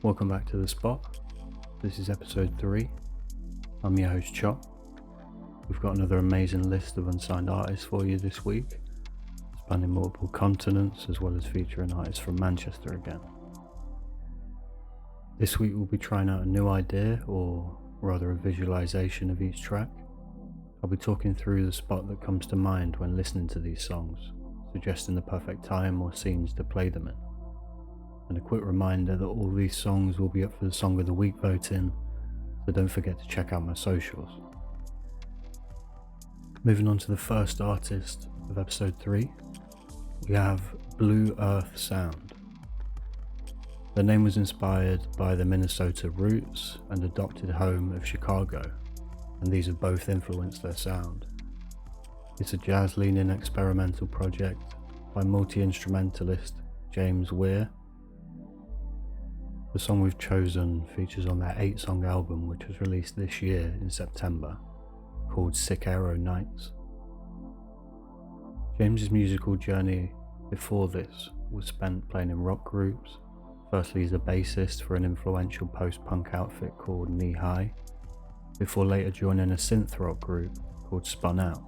Welcome back to The Spot. This is episode 3. I'm your host Chop. We've got another amazing list of unsigned artists for you this week, spanning multiple continents as well as featuring artists from Manchester again. This week we'll be trying out a new idea, or rather a visualization of each track. I'll be talking through the spot that comes to mind when listening to these songs, suggesting the perfect time or scenes to play them in. And a quick reminder that all these songs will be up for the Song of the Week voting, so don't forget to check out my socials. Moving on to the first artist of episode 3, we have Blue Earth Sound. The name was inspired by the Minnesota roots and adopted home of Chicago, and these have both influenced their sound. It's a jazz-leaning experimental project by multi-instrumentalist James Weir. The song we've chosen features on their 8-song album, which was released this year in September, called Sick Aero Nights. James's musical journey before this was spent playing in rock groups, firstly as a bassist for an influential post-punk outfit called Knee High, before later joining a synth rock group called Spun Out.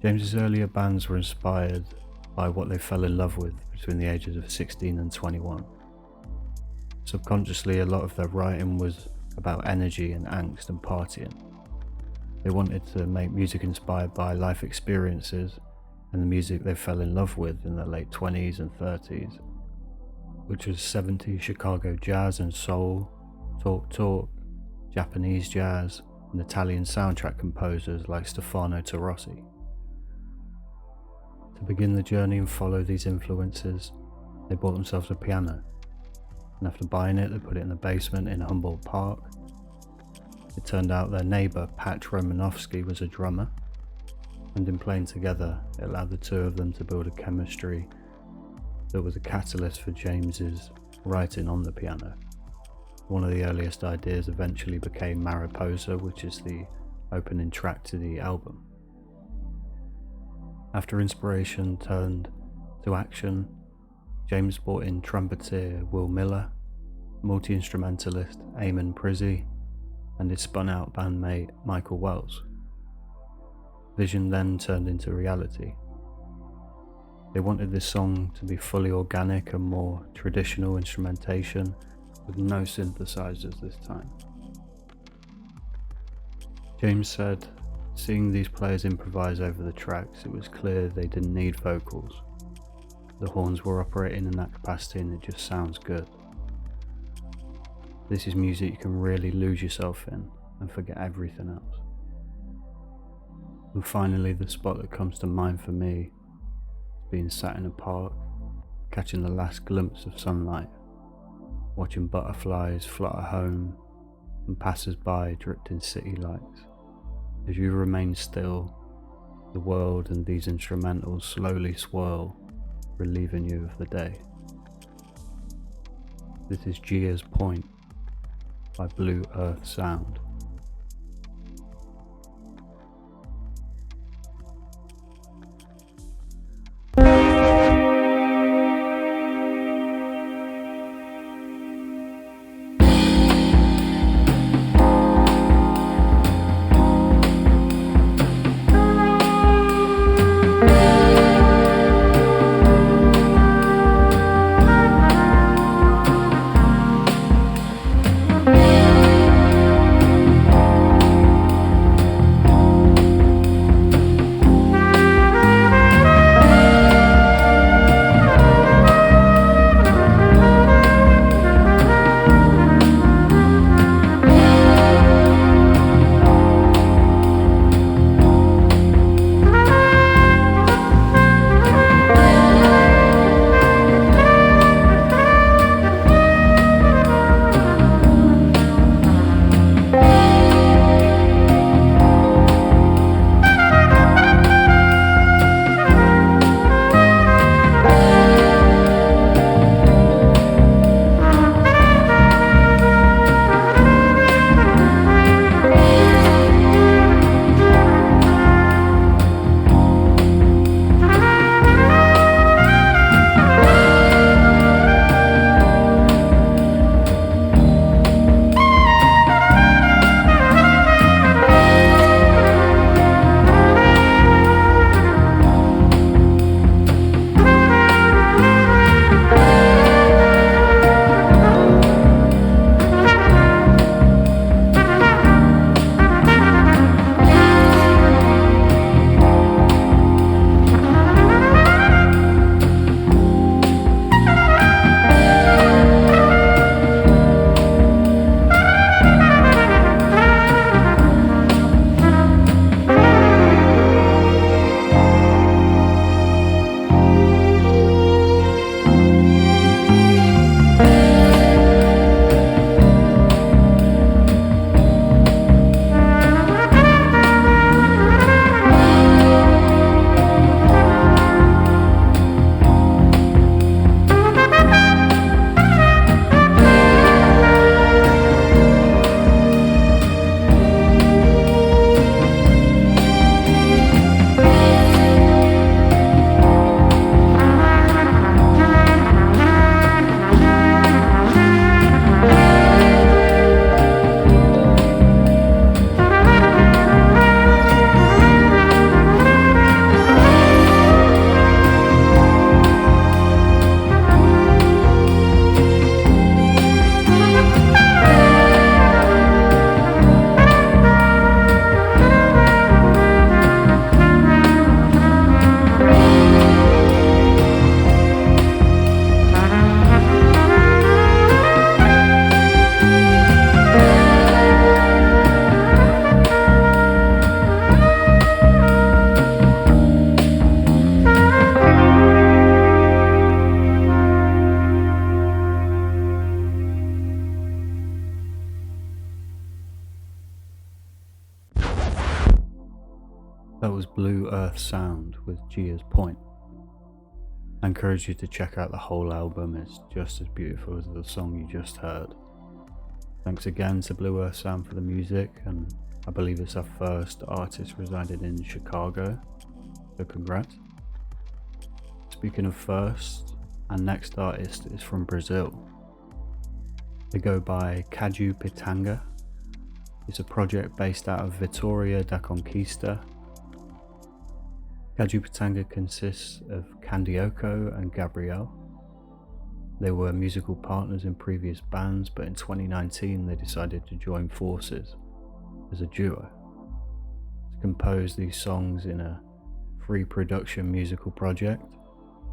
James's earlier bands were inspired by what they fell in love with between the ages of 16 and 21. Subconsciously, a lot of their writing was about energy and angst and partying. They wanted to make music inspired by life experiences and the music they fell in love with in their late 20s and 30s, which was 70s Chicago jazz and soul, talk, Japanese jazz, and Italian soundtrack composers like Stefano Tarossi. To begin the journey and follow these influences, they bought themselves a piano, and after buying it, they put it in the basement in Humboldt Park. It turned out their neighbour, Patch Romanowski, was a drummer, and in playing together, it allowed the two of them to build a chemistry that was a catalyst for James's writing on the piano. One of the earliest ideas eventually became Mariposa, which is the opening track to the album. After inspiration turned to action, James brought in trumpeter Will Miller, multi-instrumentalist Eamon Prizzi, and his spun-out bandmate Michael Wells. Vision then turned into reality. They wanted this song to be fully organic and more traditional instrumentation with no synthesizers this time. James said, seeing these players improvise over the tracks, it was clear they didn't need vocals. The horns were operating in that capacity and it just sounds good. This is music you can really lose yourself in and forget everything else. And finally, the spot that comes to mind for me is being sat in a park, catching the last glimpse of sunlight, watching butterflies flutter home and passers-by dripped in city lights. As you remain still, the world and these instrumentals slowly swirl, relieving you of the day. This is Gia's Point by Blue Earth Sound. Blue Earth sound with Gia's Point. I encourage you to check out the whole album, it's just as beautiful as the song you just heard. Thanks again to Blue Earth Sound for the music, and I believe it's our first artist resided in Chicago, so congrats. Speaking of first, our next artist is from Brazil. They go by Caju Pitanga. It's a project based out of Vitória da Conquista. Caju Pitanga consists of Candioko and Gabriel. They were musical partners in previous bands, but in 2019 they decided to join forces as a duo to compose these songs in a free production musical project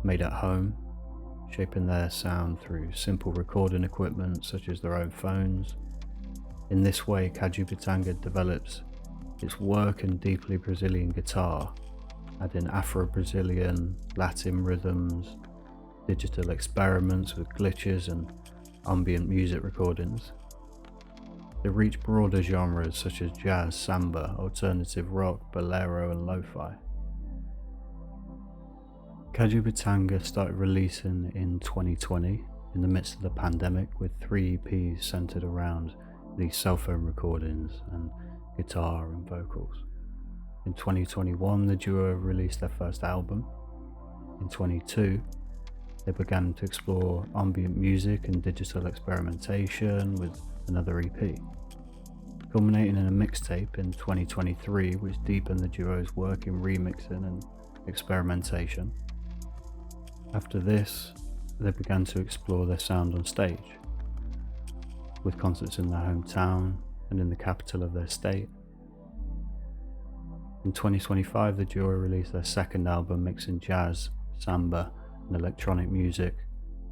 made at home, shaping their sound through simple recording equipment such as their own phones. In this way, Caju Pitanga develops its work in deeply Brazilian guitar, adding Afro-Brazilian, Latin rhythms, digital experiments with glitches and ambient music recordings. They reach broader genres such as jazz, samba, alternative rock, bolero and lo-fi. Caju Pitanga started releasing in 2020 in the midst of the pandemic with 3 EPs centered around these cell phone recordings and guitar and vocals. In 2021 the duo released their first album. In 2022 they began to explore ambient music and digital experimentation with another EP, culminating in a mixtape in 2023 which deepened the duo's work in remixing and experimentation. After this, they began to explore their sound on stage, with concerts in their hometown and in the capital of their state. In 2025, the duo released their second album mixing jazz, samba and electronic music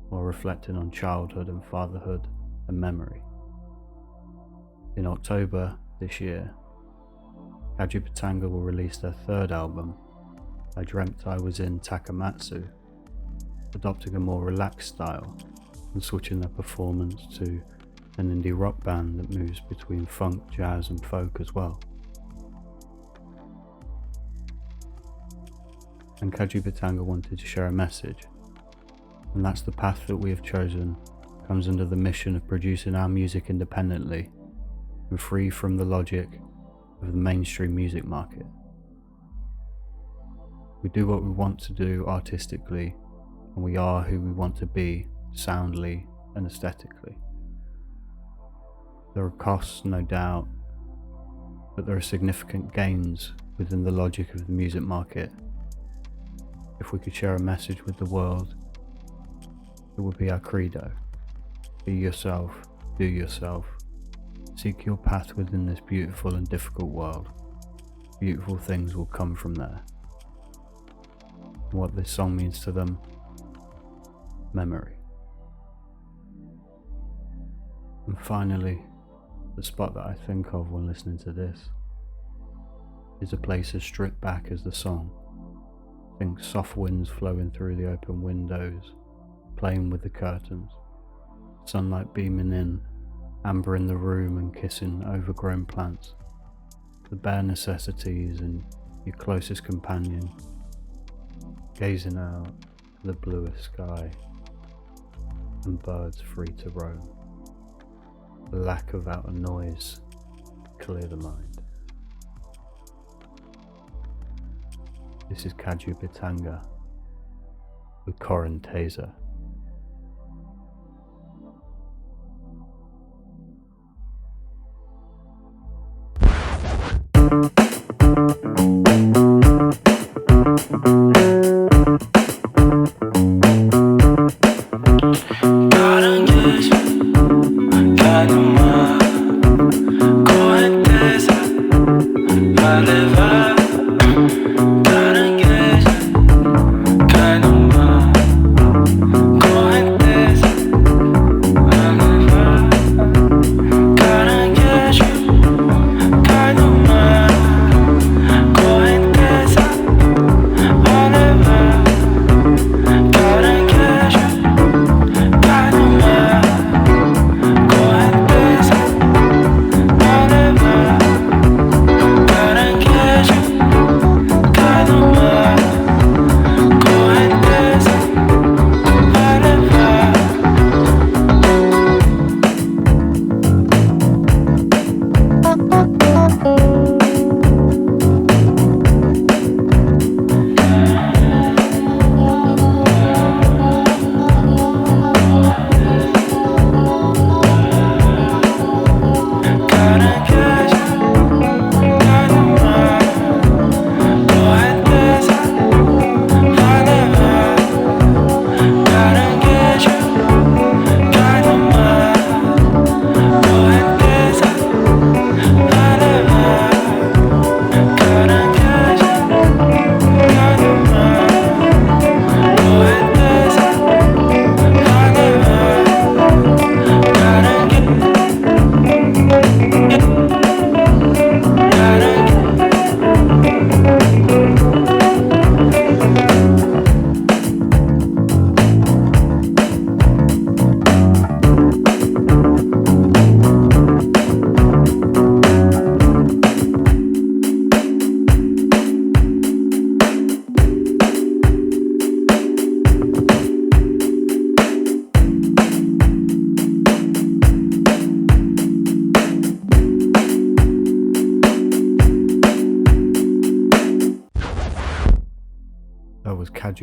while reflecting on childhood and fatherhood and memory. In October this year, Caju Pitanga will release their third album, I Dreamt I Was in Takamatsu, adopting a more relaxed style and switching their performance to an indie rock band that moves between funk, jazz and folk as well. And Caju Pitanga wanted to share a message, and that's the path that we have chosen comes under the mission of producing our music independently and free from the logic of the mainstream music market. We do what we want to do artistically, and we are who we want to be soundly and aesthetically. There are costs, no doubt, but there are significant gains within the logic of the music market. If we could share a message with the world, it would be our credo. Be yourself, do yourself, seek your path within this beautiful and difficult world. Beautiful things will come from there. What this song means to them: memory. And finally, the spot that I think of when listening to this is a place as stripped back as the song. Think soft winds flowing through the open windows, playing with the curtains, sunlight beaming in, amber in the room and kissing overgrown plants, the bare necessities and your closest companion, gazing out at the bluest sky and birds free to roam. The lack of outer noise, clear the mind. This is Caju Pitanga with Corin Taser.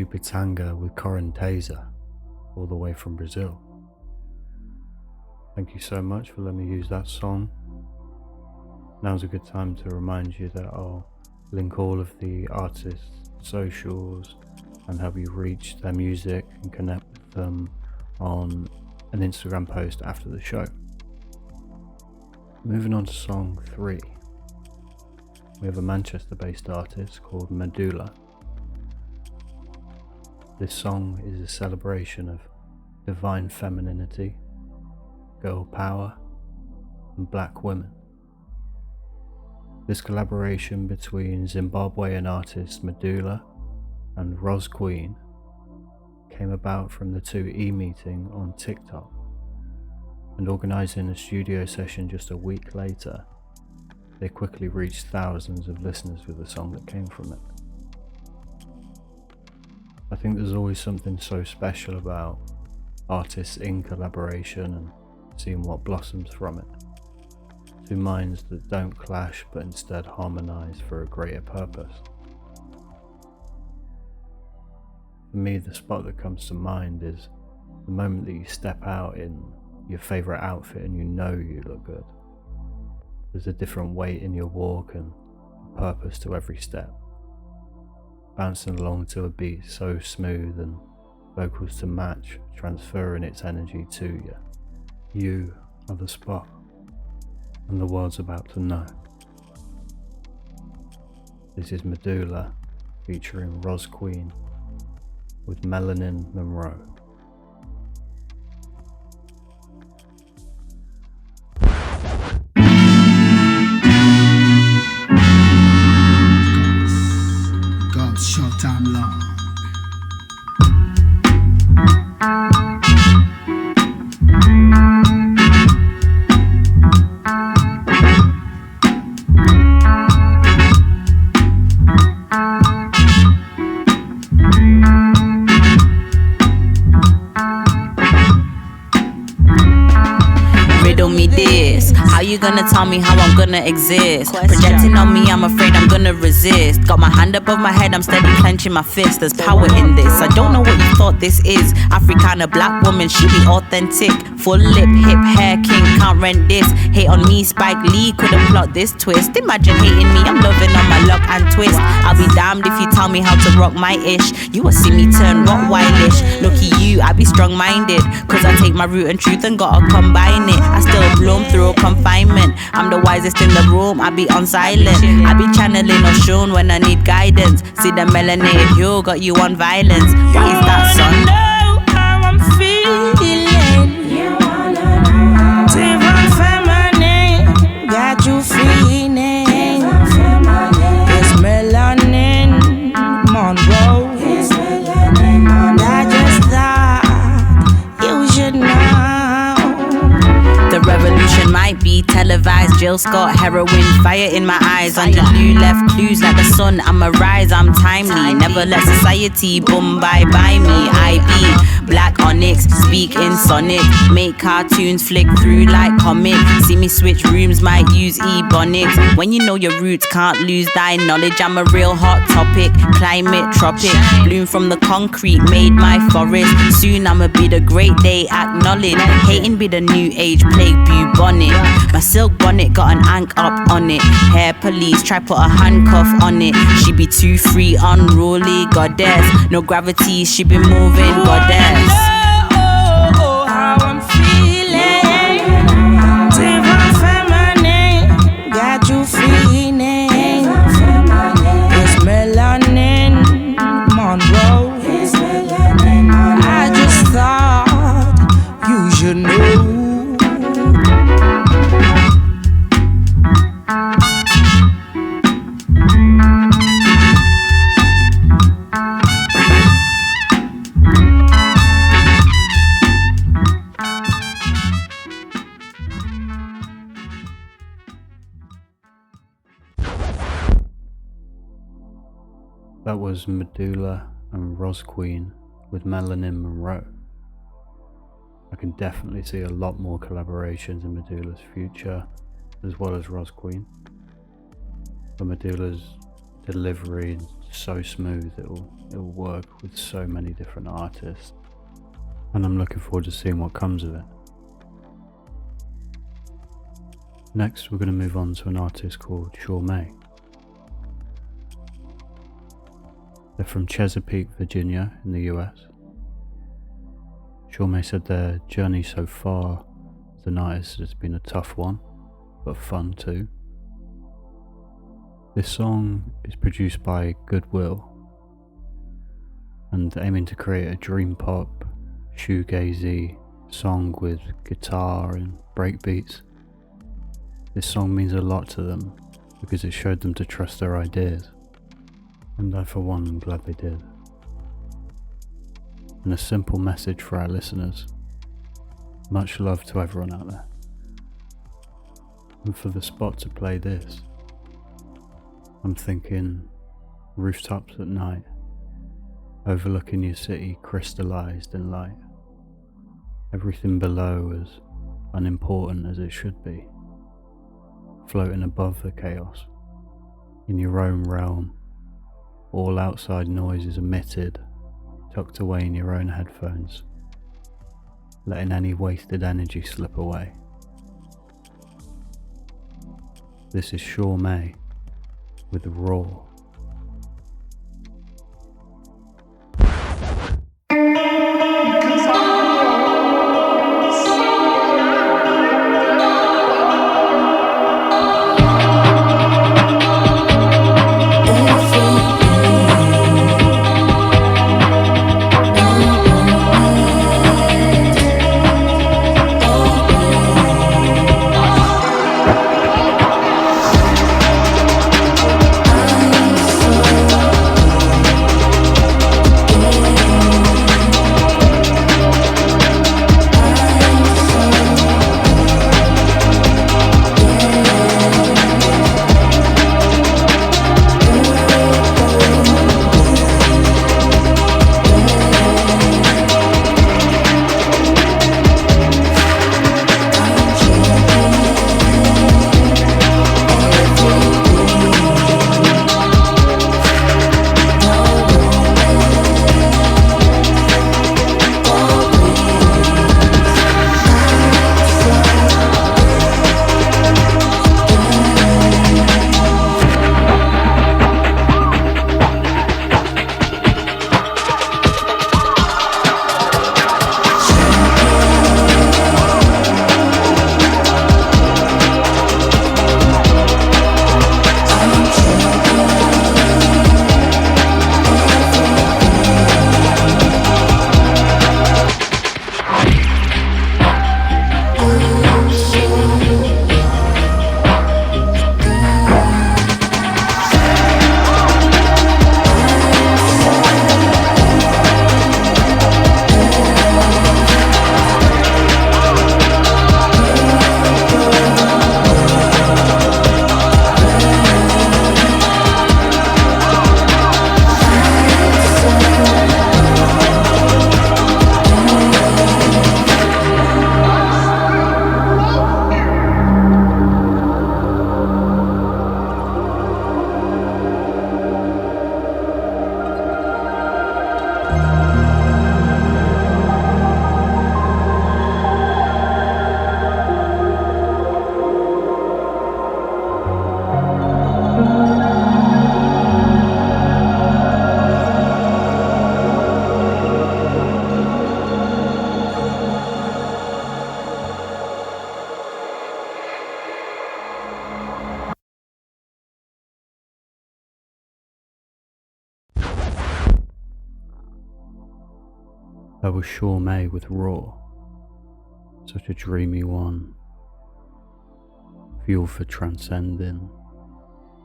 Pitanga with Correnteza, all the way from Brazil. Thank you so much for letting me use that song. Now's a good time to remind you that I'll link all of the artists' socials and help you reach their music and connect with them on an Instagram post after the show. Moving on to song 3. We have a Manchester-based artist called Medulla. This song is a celebration of divine femininity, girl power, and black women. This collaboration between Zimbabwean artist Medulla and Roz Queen came about from the two meeting on TikTok, and organising a studio session just a week later, they quickly reached thousands of listeners with the song that came from it. I think there's always something so special about artists in collaboration and seeing what blossoms from it. Two minds that don't clash but instead harmonise for a greater purpose. For me, the spot that comes to mind is the moment that you step out in your favourite outfit and you know you look good. There's a different weight in your walk and a purpose to every step. Bouncing along to a beat so smooth and vocals to match, transferring its energy to you. You are the spot, and the world's about to know. This is Medulla featuring Roz Queen with Melanin Monroe. Short time long. Riddle me this. How you gonna tell me how I'm gonna exist? Projecting on me, I'm afraid I'm gonna resist. Got my hand above my head, I'm steady clenching my fist. There's power in this. I don't know what you thought this is. Africana black woman, she be authentic. Full lip, hip, hair king, can't rent this. Hate on me, Spike Lee couldn't plot this twist. Imagine hating me, I'm loving on my luck and twist. I'll be damned if you tell me how to rock my ish. You will see me turn Rottweilish. Looky you, I be strong-minded, cause I take my root and truth and gotta combine it. I still bloom through confinement. I'm the wisest in the room, I be on silent. I be channeling or shown when I need guidance. See the melanated hue got you on violence. What is that, son? Know how I'm feeling. Divine feminine, got you feeling. It's Melanin Monroe. I just thought you should know. The revolution might be televised. Jill Scott, heroin, fire in my eyes. Under blue left clues like the sun. I'ma rise, I'm timely. Never let society boom by me. I be black onyx, speak in sonic. Make cartoons flick through like comic. See me switch rooms, might use ebonics. When you know your roots, can't lose thy knowledge. I'm a real hot topic, climate tropic. Bloom from the concrete, made my forest. Soon I'ma be the great day acknowledged. Hating be the new age plague bubonic. My silk bonnet got an ank up on it. Hair police try put a handcuff on it. She be too free, unruly goddess. No gravity, she be moving goddess. Oh, how I'm feeling. Divine feminine, got you feeling. It's Melanin Monroe. I just thought you should know. That was Medulla and Roz Queen with Melanin Monroe. I can definitely see a lot more collaborations in Medulla's future, as well as Roz Queen. But Medulla's delivery and so smooth, it'll work with so many different artists, and I'm looking forward to seeing what comes of it. Next, we're going to move on to an artist called Shaw May. They're from Chesapeake, Virginia in the US. Shaw May said their journey so far as an artist has been a tough one, but fun too. This song is produced by Goodwill and aiming to create a dream pop, shoegazy song with guitar and breakbeats. This song means a lot to them because it showed them to trust their ideas, and I for one am glad they did. And a simple message for our listeners: much love to everyone out there. And for the spot to play this, I'm thinking rooftops at night, overlooking your city crystallized in light, everything below as unimportant as it should be, floating above the chaos, in your own realm, all outside noise is emitted, tucked away in your own headphones, letting any wasted energy slip away. This is Shaw May with Raw. That was Shaw May with Raw. Such a dreamy one, fuel for transcending,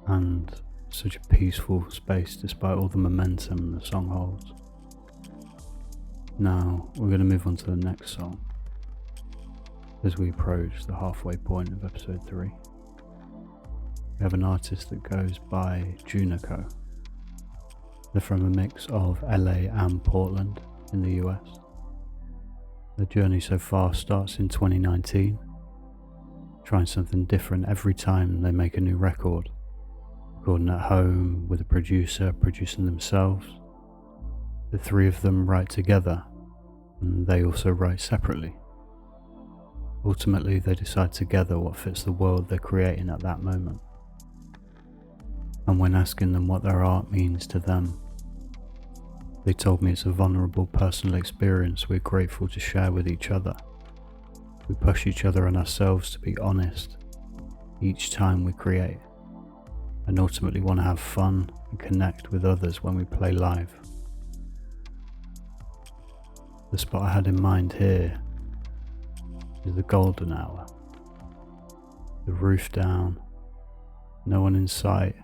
and such a peaceful space despite all the momentum the song holds. Now we're going to move on to the next song as we approach the halfway point of episode 3. We have an artist that goes by Junico. They're from a mix of LA and Portland in the US. The journey so far starts in 2019, trying something different every time they make a new record, recording at home with a producer producing themselves. The three of them write together, and they also write separately. Ultimately, they decide together what fits the world they're creating at that moment. And when asking them what their art means to them, they told me it's a vulnerable personal experience we're grateful to share with each other. We push each other and ourselves to be honest each time we create, and ultimately want to have fun and connect with others when we play live. The spot I had in mind here is the golden hour. The roof down, no one in sight,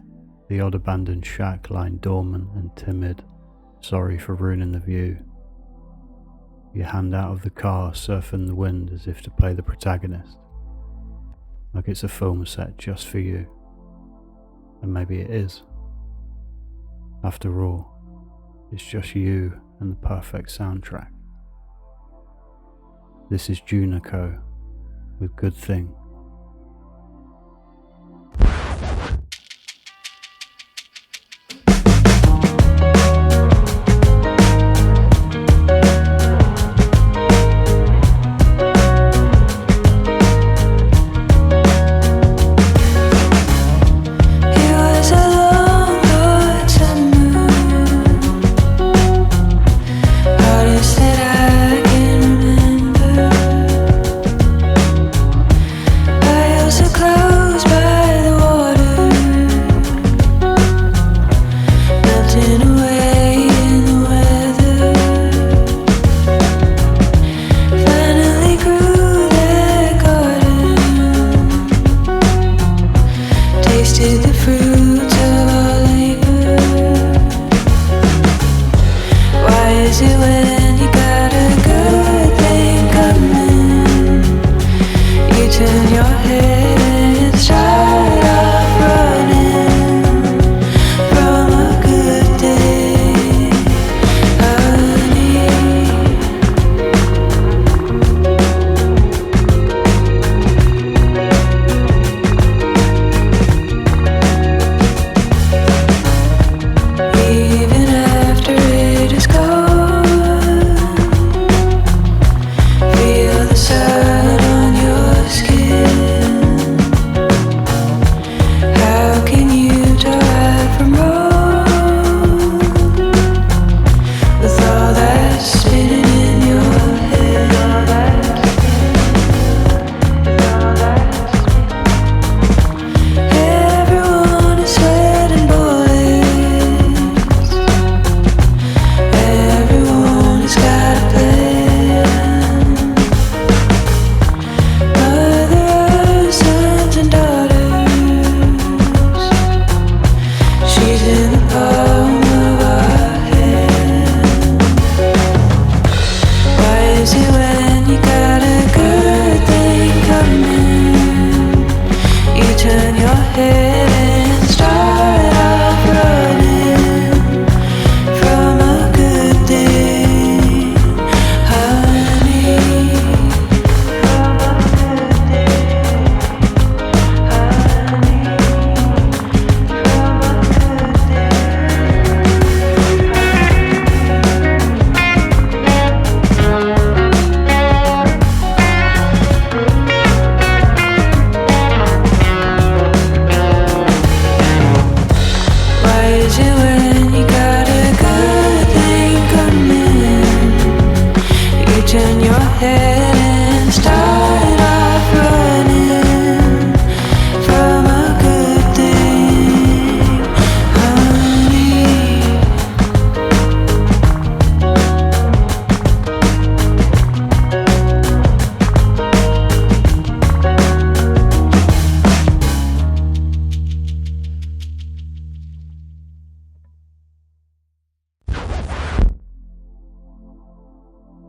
the odd abandoned shack lying dormant and timid, sorry for ruining the view. Your hand out of the car, surfing the wind as if to play the protagonist, like it's a film set just for you. And maybe it is. After all, it's just you and the perfect soundtrack. This is Junico with Good Thing.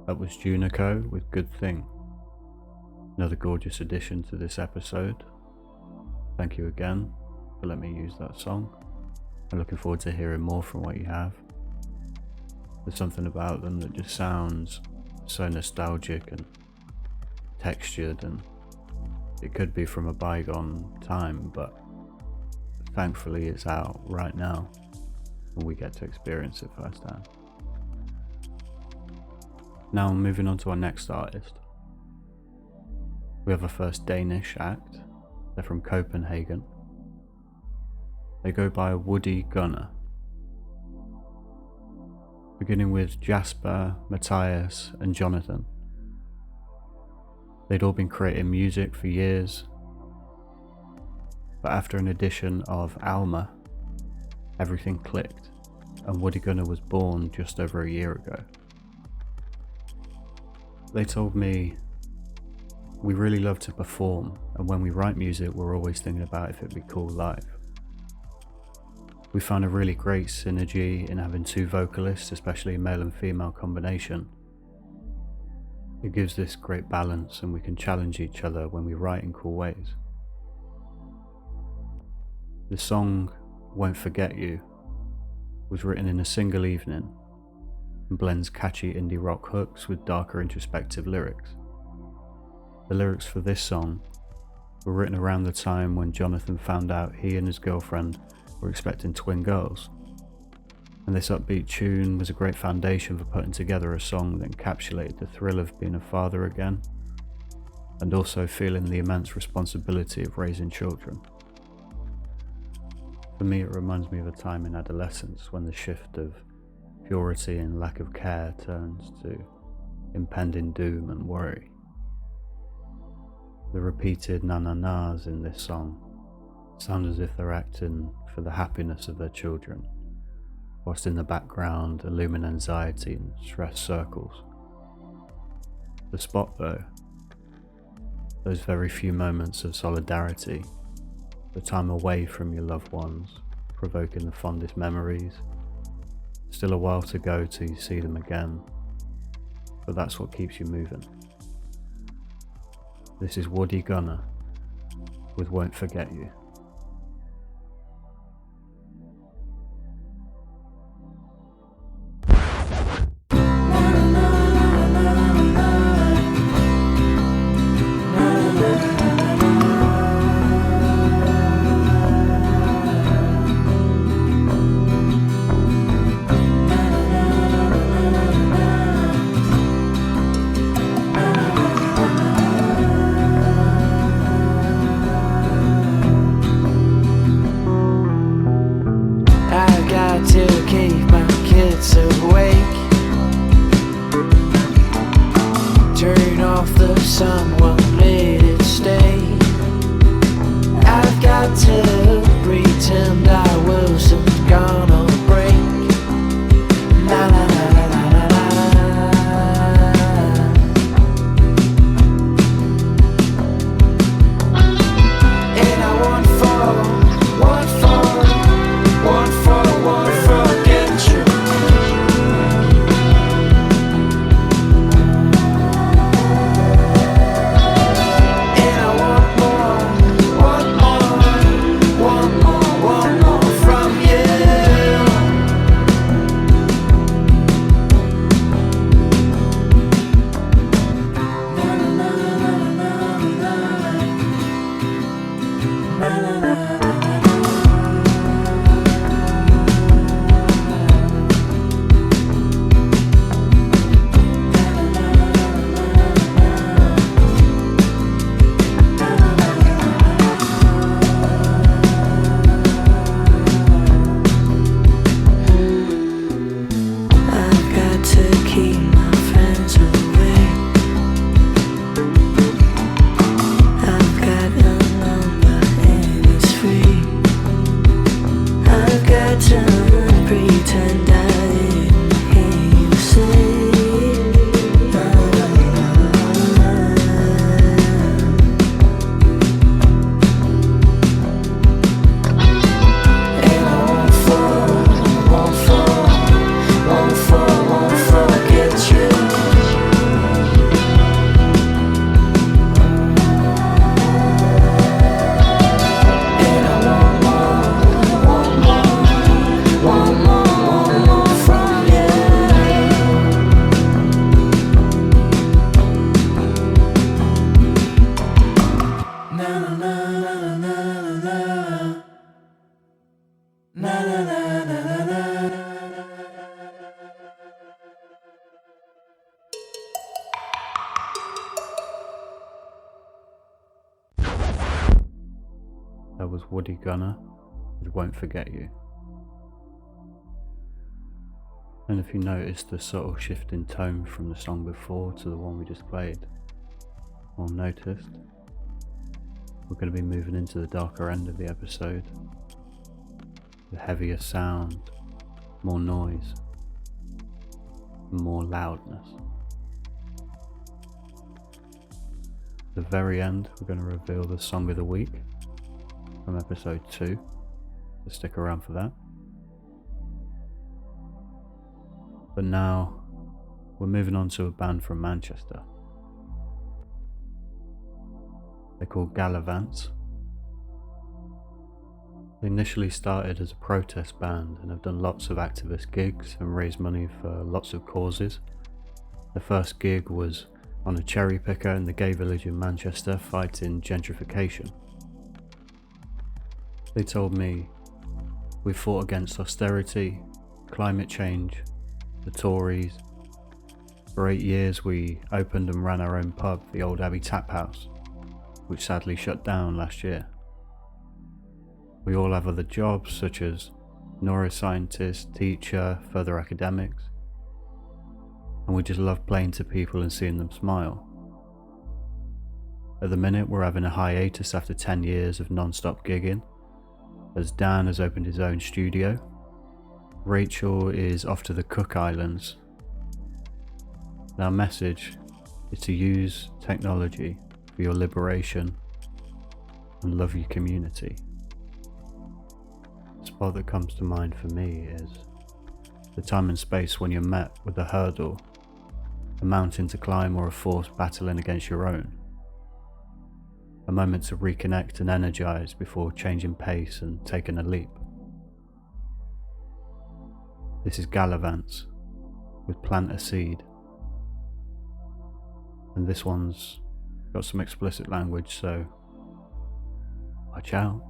That was Junico with Good Thing. Another gorgeous addition to this episode. Thank you again for letting me use that song. I'm looking forward to hearing more from what you have. There's something about them that just sounds so nostalgic and textured, and it could be from a bygone time, but thankfully it's out right now and we get to experience it firsthand. Now moving on to our next artist. We have our first Danish act. They're from Copenhagen. They go by Woody Gunner. Beginning with Jasper, Matthias and Jonathan. They'd all been creating music for years, but after an edition of Alma, everything clicked and Woody Gunner was born just over a year ago. They told me, we really love to perform, and when we write music we're always thinking about if it'd be cool live. We found a really great synergy in having two vocalists, especially a male and female combination. It gives this great balance and we can challenge each other when we write in cool ways. The song Won't Forget You was written in a single evening and blends catchy indie rock hooks with darker introspective lyrics. The lyrics for this song were written around the time when Jonathan found out he and his girlfriend were expecting twin girls, and this upbeat tune was a great foundation for putting together a song that encapsulated the thrill of being a father again and also feeling the immense responsibility of raising children. For me, it reminds me of a time in adolescence when the shift of purity and lack of care turns to impending doom and worry. The repeated na-na-nas in this song sound as if they're acting for the happiness of their children, whilst in the background illumine anxiety and stress circles. The spot though, those very few moments of solidarity, the time away from your loved ones, provoking the fondest memories. Still a while to go till you see them again, but that's what keeps you moving. This is Woody Gunner with Won't Forget You. That was Woody Gunner with Won't Forget You. And if you notice the subtle shift in tone from the song before to the one we just played, or noticed, we're going to be moving into the darker end of the episode. The heavier sound, more noise, and more loudness. At the very end, we're going to reveal the song of the week from episode 2, so stick around for that. But now, we're moving on to a band from Manchester. They're called Avant. They initially started as a protest band and have done lots of activist gigs and raised money for lots of causes. Their first gig was on a cherry picker in the gay village in Manchester fighting gentrification. They told me, "We fought against austerity, climate change, the Tories. For 8 years we opened and ran our own pub, the Old Abbey Tap House, which sadly shut down last year. We all have other jobs such as neuroscientist, teacher, further academics, and we just love playing to people and seeing them smile. At the minute we're having a hiatus after 10 years of non-stop gigging, as Dan has opened his own studio. Rachel is off to the Cook Islands. And our message is to use technology for your liberation and love your community." The spot that comes to mind for me is the time and space when you're met with a hurdle, a mountain to climb, or a force battling against your own. A moment to reconnect and energize before changing pace and taking a leap. This is Gallivants with Plant a Seed. And this one's got some explicit language, so watch out.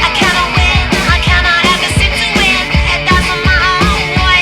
I cannot win, I cannot ever seem to win. It doesn't matter what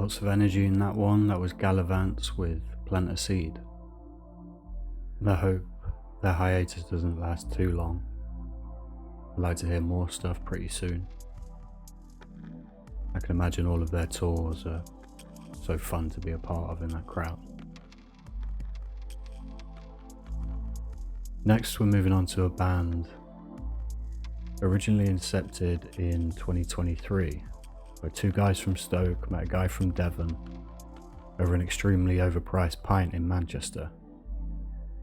Lots of energy in that one. That was Gallivants with Plant a Seed. And I hope their hiatus doesn't last too long. I'd like to hear more stuff pretty soon. I can imagine all of their tours are so fun to be a part of in that crowd. Next, we're moving on to a band originally incepted in 2023, where two guys from Stoke met a guy from Devon over an extremely overpriced pint in Manchester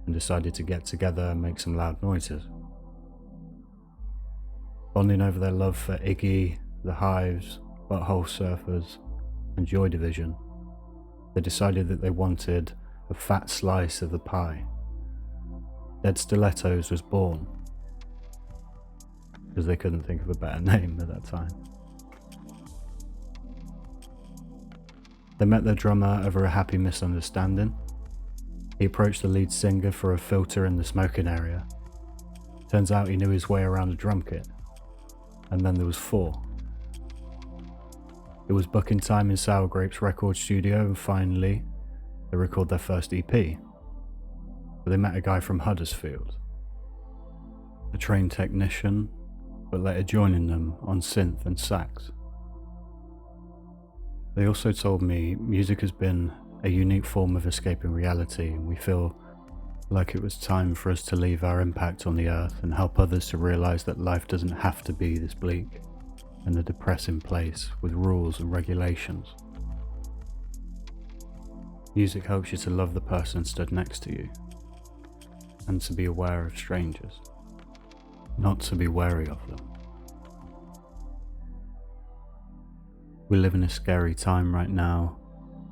and decided to get together and make some loud noises. Bonding over their love for Iggy, The Hives, Butthole Surfers and Joy Division, they decided that they wanted a fat slice of the pie. Dead Stilettos was born, because they couldn't think of a better name at that time. They met their drummer over a happy misunderstanding. He approached the lead singer for a filter in the smoking area. Turns out he knew his way around a drum kit, and then there was four. It was booking time in Sour Grape's record studio, and finally they recorded their first EP. But they met a guy from Huddersfield, a trained technician, but later joining them on synth and sax. They also told me music has been a unique form of escaping reality, and we feel like it was time for us to leave our impact on the earth and help others to realise that life doesn't have to be this bleak and a depressing place with rules and regulations. Music helps you to love the person stood next to you and to be aware of strangers, not to be wary of them. We live in a scary time right now,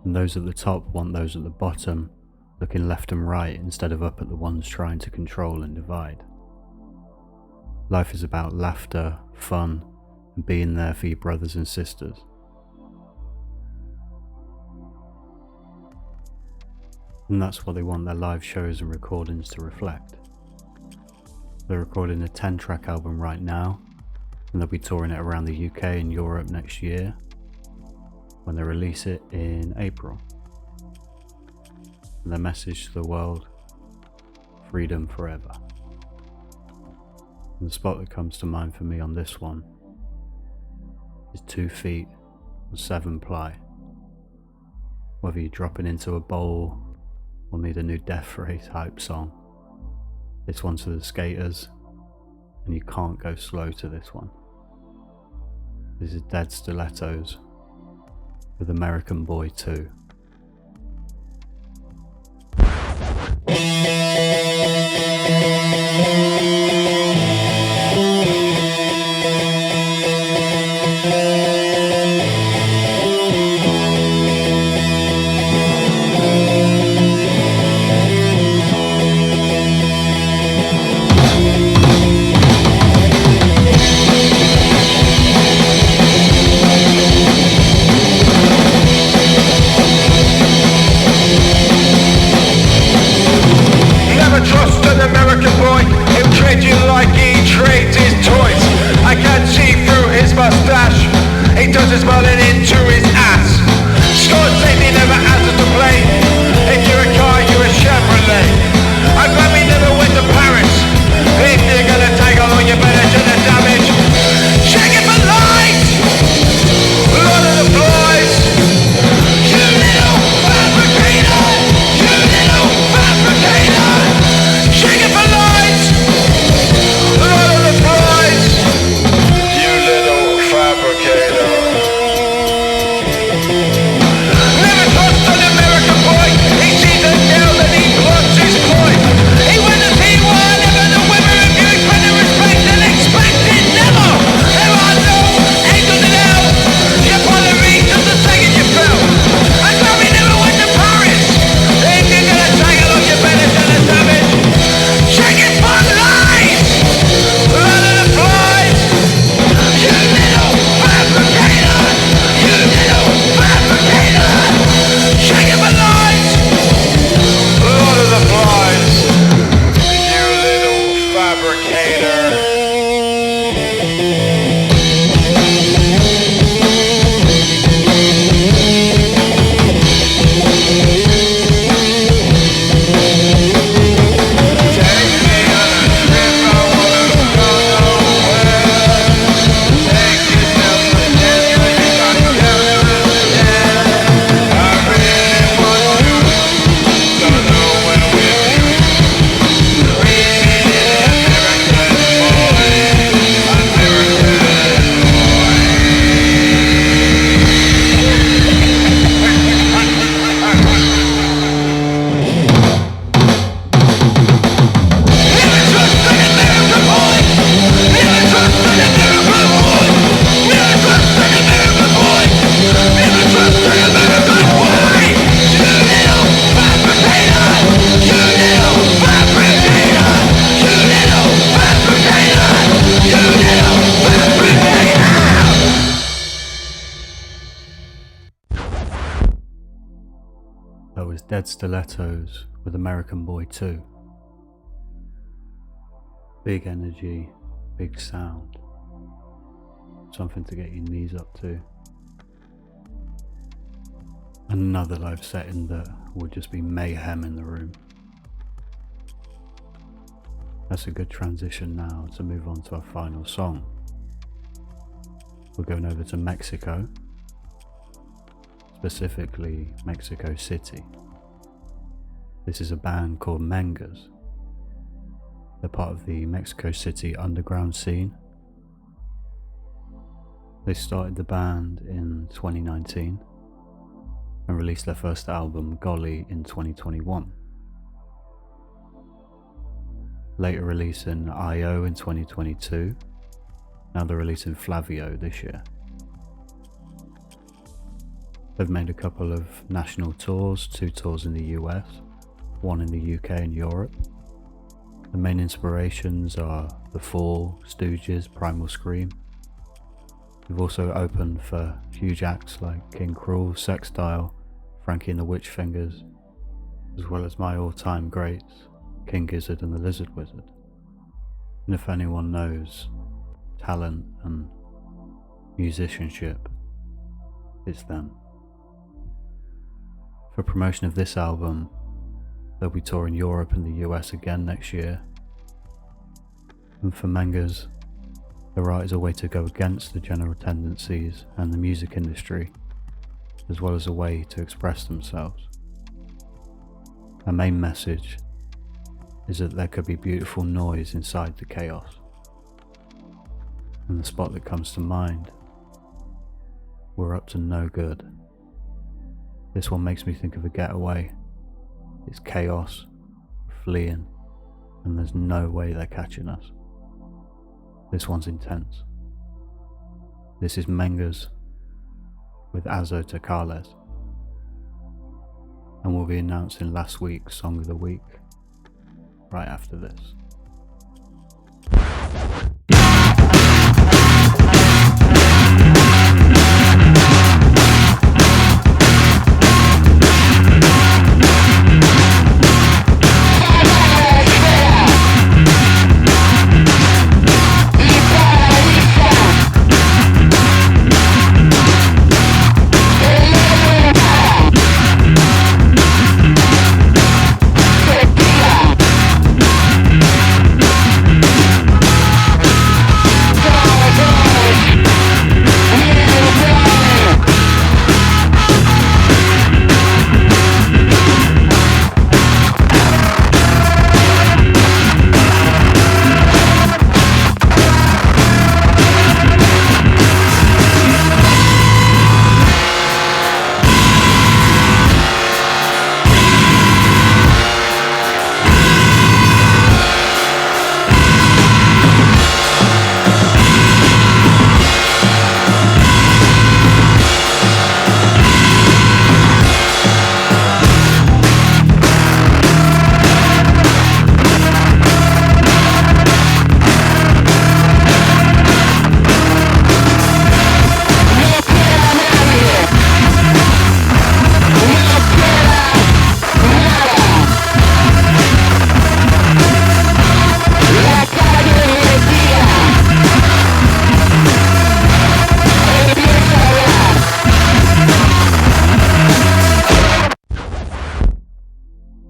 and those at the top want those at the bottom looking left and right instead of up at the ones trying to control and divide. Life is about laughter, fun, and being there for your brothers and sisters. And that's what they want their live shows and recordings to reflect. They're recording a 10-track album right now, and they'll be touring it around the UK and Europe next year, when they release it in April. And their message to the world: freedom forever. And the spot that comes to mind for me on this one is 2 feet or 7 ply. Whether you're dropping into a bowl or need a new Death Race hype song, this one's for the skaters, and you can't go slow to this one. This is Dead Stilettos with American Boy 2. That was Dead Stilettos with American Boy 2. Big energy, big sound. Something to get your knees up to. Another live setting that would just be mayhem in the room. That's a good transition now to move on to our final song. We're going over to Mexico, specifically Mexico City. This is a band called Mangas. They're part of the Mexico City underground scene. They started the band in 2019 and released their first album, Golly, in 2021. Later releasing I.O. in 2022. Now they're releasing Flavio this year. They've made a couple of national tours, 2 tours in the US, 1 in the UK and Europe. The main inspirations are The Fall, Stooges, Primal Scream. They've also opened for huge acts like King Cruel, Sextile, Frankie and the Witch Fingers, as well as my all-time greats, King Gizzard and the Lizard Wizard. And if anyone knows talent and musicianship, it's them. For promotion of this album, they'll be touring Europe and the US again next year. And for Mangas, the art is a way to go against the general tendencies and the music industry, as well as a way to express themselves. Our main message is that there could be beautiful noise inside the chaos. And the spot that comes to mind, we're up to no good. This one makes me think of a getaway. It's chaos, fleeing, and there's no way they're catching us. This one's intense. This is Mangas with Azo Tacales. And we'll be announcing last week's Song of the Week right after this.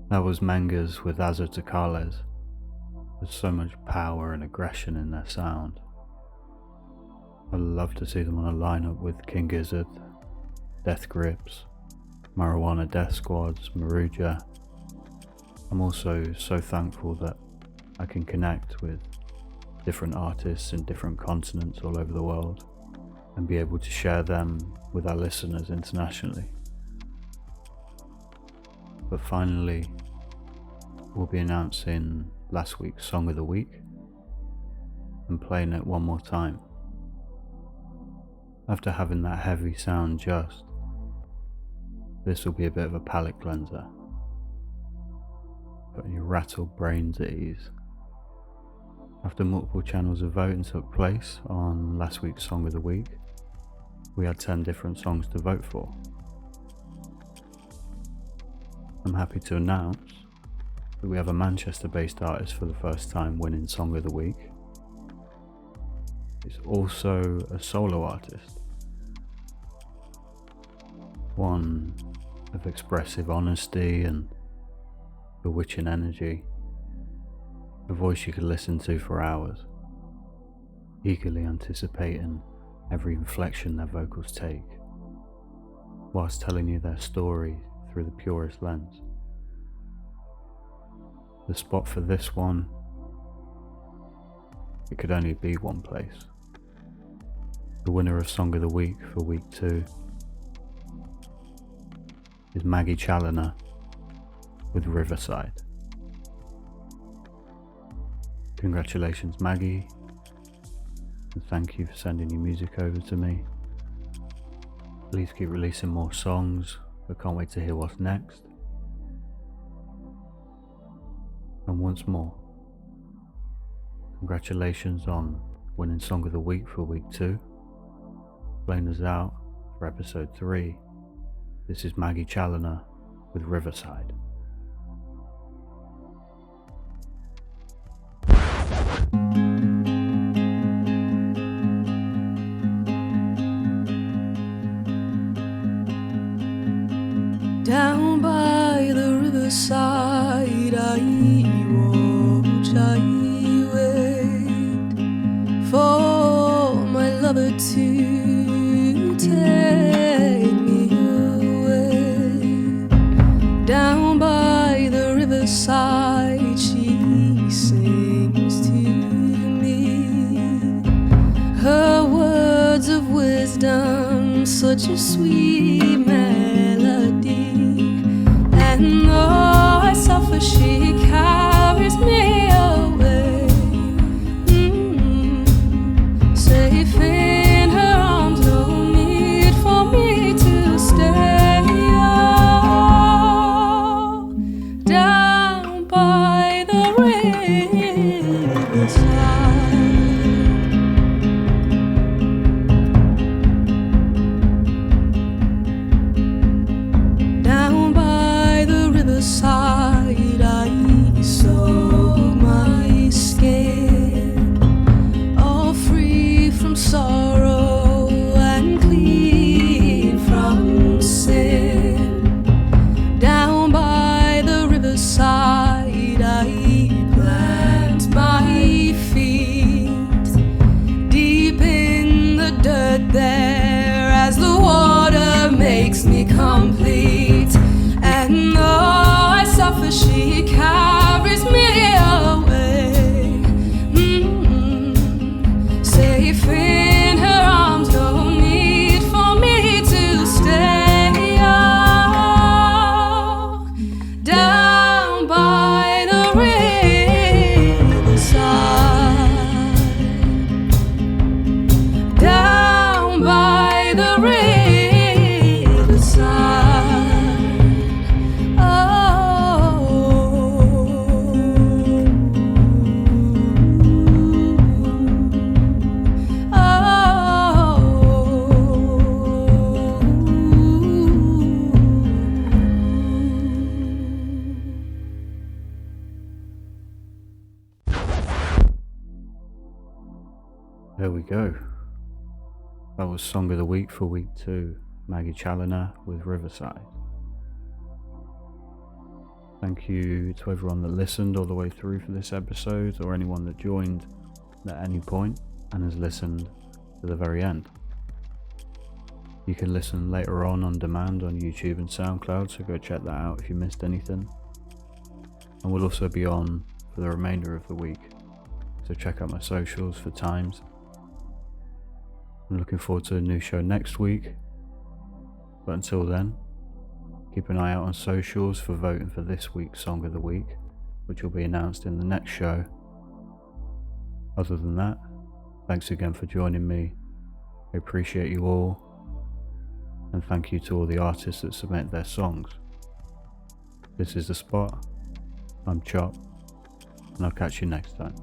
That was Mangas with Azo Tacales. There's so much power and aggression in their sound. I'd love to see them on a lineup with King Gizzard, Death Grips, Marijuana Death Squads, Maruja. I'm also so thankful that I can connect with different artists in different continents all over the world and be able to share them with our listeners internationally. But finally, we'll be announcing last week's Song of the Week and playing it one more time. After having that heavy sound just, this will be a bit of a palate cleanser, putting your rattled brains at ease. After multiple channels of voting took place on last week's Song of the Week, we had 10 different songs to vote for. I'm happy to announce that we have a Manchester-based artist for the first time winning Song of the Week. He's also a solo artist, one of expressive honesty and bewitching energy, a voice you could listen to for hours, eagerly anticipating every inflection their vocals take, whilst telling you their story through the purist lens. The spot for this one, it could only be one place. The winner of Song of the Week for week 2 is Maggie Challoner with Riverside. Congratulations, Maggie, and thank you for sending your music over to me. Please keep releasing more songs. I can't wait to hear what's next. And once more, congratulations on winning Song of the Week for week 2. Playing us out for episode 3. This is Maggie Challoner with Riverside. Down by the riverside I watch, I wait for my lover to take me away. Down by the riverside she sings to me her words of wisdom, such a sweet melody. And though I suffer, she carries me away, safe in her arms, no need for me to stay. Oh, down by the riverside. Side I soak my skin, all free from sorrow and clean from sin. Down by the riverside I plant my feet deep in the dirt there, as the water makes me complete. And though I suffer, she carries me away, safe in her arms, no need for me to stay. Oh, down by the riverside, down by the riverside. There we go. That was Song of the Week for week 2, Maggie Challoner with Riverside. Thank you to everyone that listened all the way through for this episode, or anyone that joined at any point and has listened to the very end. You can listen later on demand on YouTube and SoundCloud, so go check that out if you missed anything. And we'll also be on for the remainder of the week, so check out my socials for times. I'm looking forward to a new show next week, but until then, keep an eye out on socials for voting for this week's Song of the Week, which will be announced in the next show. Other than that, thanks again for joining me. I appreciate you all, and thank you to all the artists that submit their songs. This is The Spot. I'm Chop, and I'll catch you next time.